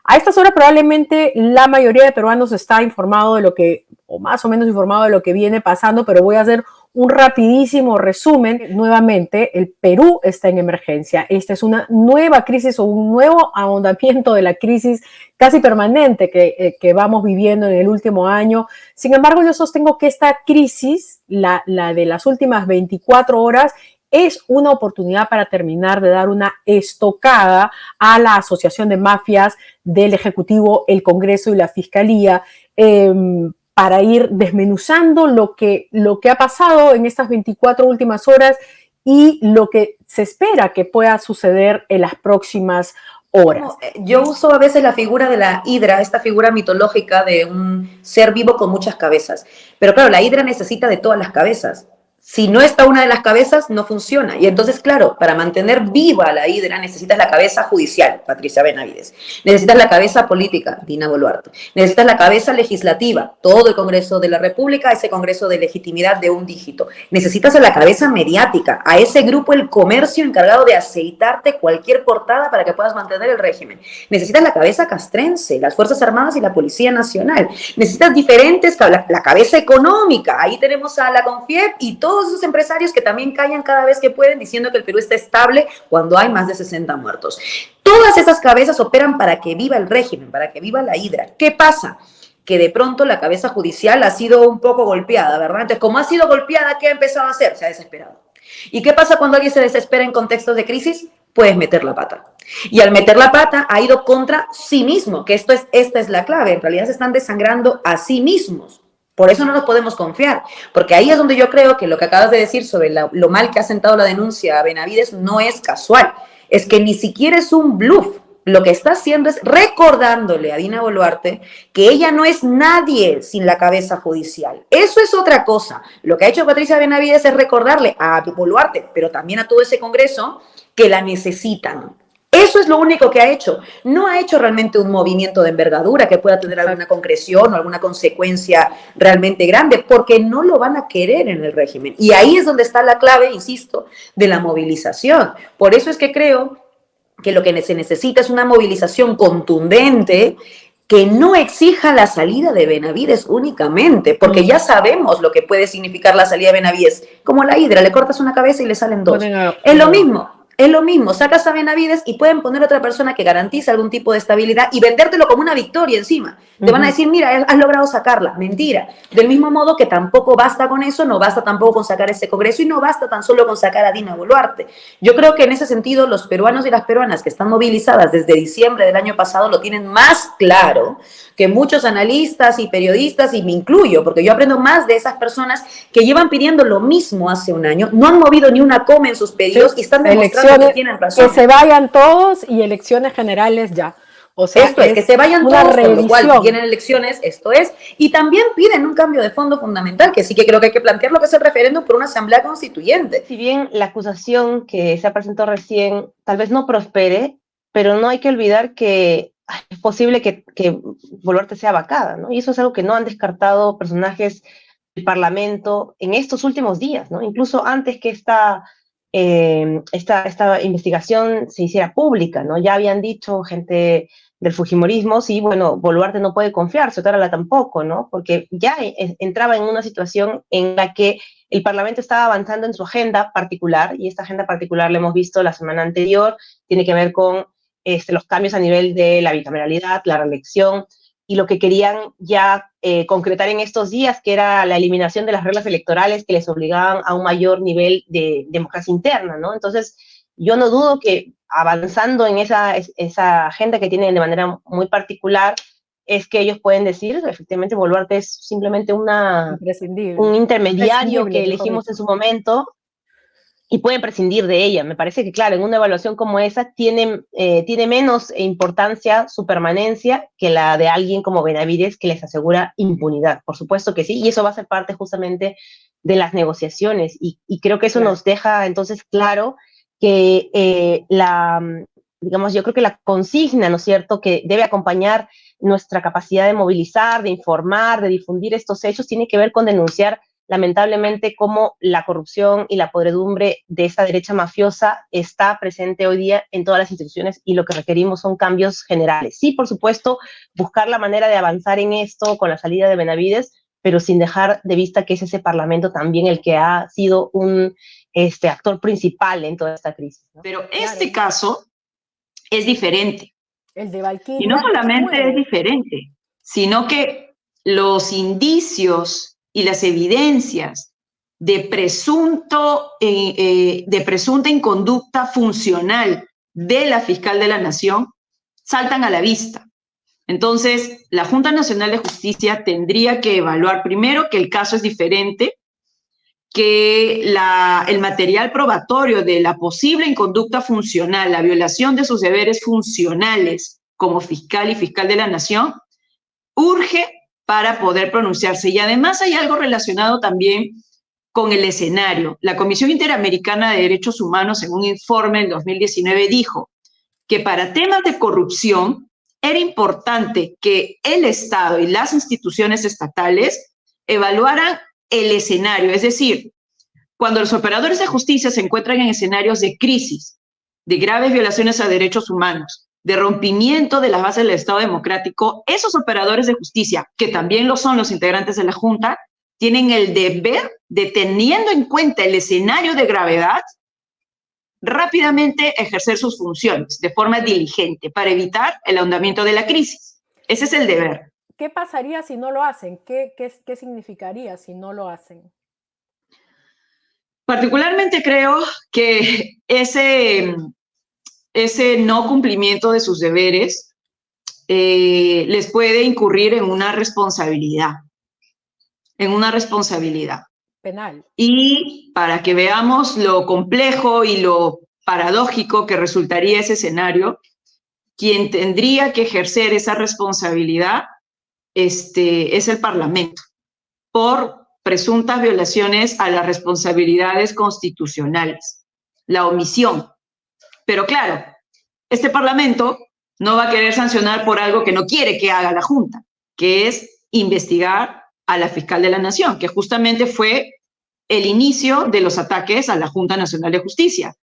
A estas horas probablemente la mayoría de peruanos está informado de lo que, o más o menos informado de lo que viene pasando, pero voy a hacer un rapidísimo resumen. Nuevamente, el Perú está en emergencia. Esta es una nueva crisis o un nuevo ahondamiento de la crisis casi permanente que vamos viviendo en el último año. Sin embargo, yo sostengo que esta crisis, la de las últimas 24 horas, es una oportunidad para terminar de dar una estocada a la asociación de mafias del Ejecutivo, el Congreso y la Fiscalía, para ir desmenuzando lo que ha pasado en estas 24 últimas horas y lo que se espera que pueda suceder en las próximas horas. Yo uso a veces la figura de la hidra, esta figura mitológica de un ser vivo con muchas cabezas. Pero claro, la hidra necesita de todas las cabezas. Si no está una de las cabezas, no funciona. Y entonces, claro, para mantener viva la hidra necesitas la cabeza judicial, Patricia Benavides. Necesitas la cabeza política, Dina Boluarte. Necesitas la cabeza legislativa, todo el Congreso de la República, ese Congreso de legitimidad de un dígito. Necesitas a la cabeza mediática, a ese grupo, el comercio encargado de aceitarte cualquier portada para que puedas mantener el régimen. Necesitas la cabeza castrense, las Fuerzas Armadas y la Policía Nacional. Necesitas diferentes, la cabeza económica. Ahí tenemos a la CONFIEP y todos esos empresarios que también callan cada vez que pueden diciendo que el Perú está estable cuando hay más de 60 muertos. Todas esas cabezas operan para que viva el régimen, para que viva la hidra. ¿Qué pasa? Que de pronto la cabeza judicial ha sido un poco golpeada, ¿verdad? Entonces, como ha sido golpeada, ¿qué ha empezado a hacer? Se ha desesperado. ¿Y qué pasa cuando alguien se desespera en contextos de crisis? Puedes meter la pata. Y al meter la pata ha ido contra sí mismo, que esta es la clave. En realidad se están desangrando a sí mismos. Por eso no nos podemos confiar, porque ahí es donde yo creo que lo que acabas de decir sobre lo mal que ha sentado la denuncia a Benavides no es casual, es que ni siquiera es un bluff. Lo que está haciendo es recordándole a Dina Boluarte que ella no es nadie sin la cabeza judicial. Eso es otra cosa. Lo que ha hecho Patricia Benavides es recordarle a Boluarte, pero también a todo ese Congreso, que la necesitan. Eso es lo único que ha hecho. No ha hecho realmente un movimiento de envergadura que pueda tener alguna concreción o alguna consecuencia realmente grande, porque no lo van a querer en el régimen. Y ahí es donde está la clave, insisto, de la movilización. Por eso es que creo que lo que se necesita es una movilización contundente que no exija la salida de Benavides únicamente, porque ya sabemos lo que puede significar la salida de Benavides. Como la hidra, le cortas una cabeza y le salen dos. Es lo mismo. Es lo mismo, sacas a Benavides y pueden poner otra persona que garantice algún tipo de estabilidad y vendértelo como una victoria encima. Te van a decir, mira, has logrado sacarla. Mentira. Del mismo modo que tampoco basta con eso, no basta tampoco con sacar ese Congreso y no basta tan solo con sacar a Dina Boluarte. Yo creo que en ese sentido los peruanos y las peruanas que están movilizadas desde diciembre del año pasado lo tienen más claro que muchos analistas y periodistas, y me incluyo, porque yo aprendo más de esas personas que llevan pidiendo lo mismo hace un año, no han movido ni una coma en sus pedidos y están demostrando que tienen razón. Que se vayan todos y elecciones generales ya. O sea, esto es que se vayan todos, con lo cual vienen elecciones, esto es, y también piden un cambio de fondo fundamental, que sí que creo que hay que plantear lo que es el referéndum por una asamblea constituyente. Si bien la acusación que se presentó recién tal vez no prospere, pero no hay que olvidar que es posible que Boluarte sea vacada, ¿no? Y eso es algo que no han descartado personajes del Parlamento en estos últimos días, ¿no? Incluso antes que esta investigación se hiciera pública, ¿no? Ya habían dicho gente del fujimorismo, sí, bueno, Boluarte no puede confiarse, Otárola tampoco, ¿no? Porque ya entraba en una situación en la que el Parlamento estaba avanzando en su agenda particular, y esta agenda particular la hemos visto la semana anterior, tiene que ver con los cambios a nivel de la bicameralidad, la reelección, y lo que querían ya concretar en estos días, que era la eliminación de las reglas electorales que les obligaban a un mayor nivel de democracia interna, ¿no? Entonces, yo no dudo que avanzando en esa agenda que tienen de manera muy particular, es que ellos pueden decir, efectivamente, Boluarte es simplemente un intermediario que elegimos en su momento, y pueden prescindir de ella. Me parece que, claro, en una evaluación como esa tiene menos importancia su permanencia que la de alguien como Benavides, que les asegura impunidad. Por supuesto que sí, y eso va a ser parte justamente de las negociaciones, y creo que eso nos deja entonces claro que digamos, yo creo que la consigna, ¿no es cierto?, que debe acompañar nuestra capacidad de movilizar, de informar, de difundir estos hechos, tiene que ver con denunciar lamentablemente cómo la corrupción y la podredumbre de esta derecha mafiosa está presente hoy día en todas las instituciones y lo que requerimos son cambios generales. Sí, por supuesto, buscar la manera de avanzar en esto con la salida de Benavides, pero sin dejar de vista que es ese Parlamento también el que ha sido un actor principal en toda esta crisis, ¿no? Pero este caso es diferente. El de Valkyria. Y no solamente es diferente, sino que los indicios y las evidencias de presunta inconducta funcional de la fiscal de la Nación saltan a la vista. Entonces, la Junta Nacional de Justicia tendría que evaluar primero que el caso es diferente, que el material probatorio de la posible inconducta funcional, la violación de sus deberes funcionales como fiscal y fiscal de la Nación, urge para poder pronunciarse. Y además hay algo relacionado también con el escenario. La Comisión Interamericana de Derechos Humanos, en un informe en 2019, dijo que para temas de corrupción era importante que el Estado y las instituciones estatales evaluaran el escenario, es decir, cuando los operadores de justicia se encuentran en escenarios de crisis, de graves violaciones a derechos humanos, de rompimiento de las bases del Estado democrático, esos operadores de justicia, que también lo son los integrantes de la Junta, tienen el deber de, teniendo en cuenta el escenario de gravedad, rápidamente ejercer sus funciones de forma diligente para evitar el ahondamiento de la crisis. Ese es el deber. ¿Qué pasaría si no lo hacen? ¿Qué significaría si no lo hacen? Particularmente creo que ese no cumplimiento de sus deberes les puede incurrir en una responsabilidad penal. Y para que veamos lo complejo y lo paradójico que resultaría ese escenario, quien tendría que ejercer esa responsabilidad es el Parlamento, por presuntas violaciones a las responsabilidades constitucionales, la omisión. Pero claro, este Parlamento no va a querer sancionar por algo que no quiere que haga la Junta, que es investigar a la fiscal de la Nación, que justamente fue el inicio de los ataques a la Junta Nacional de Justicia.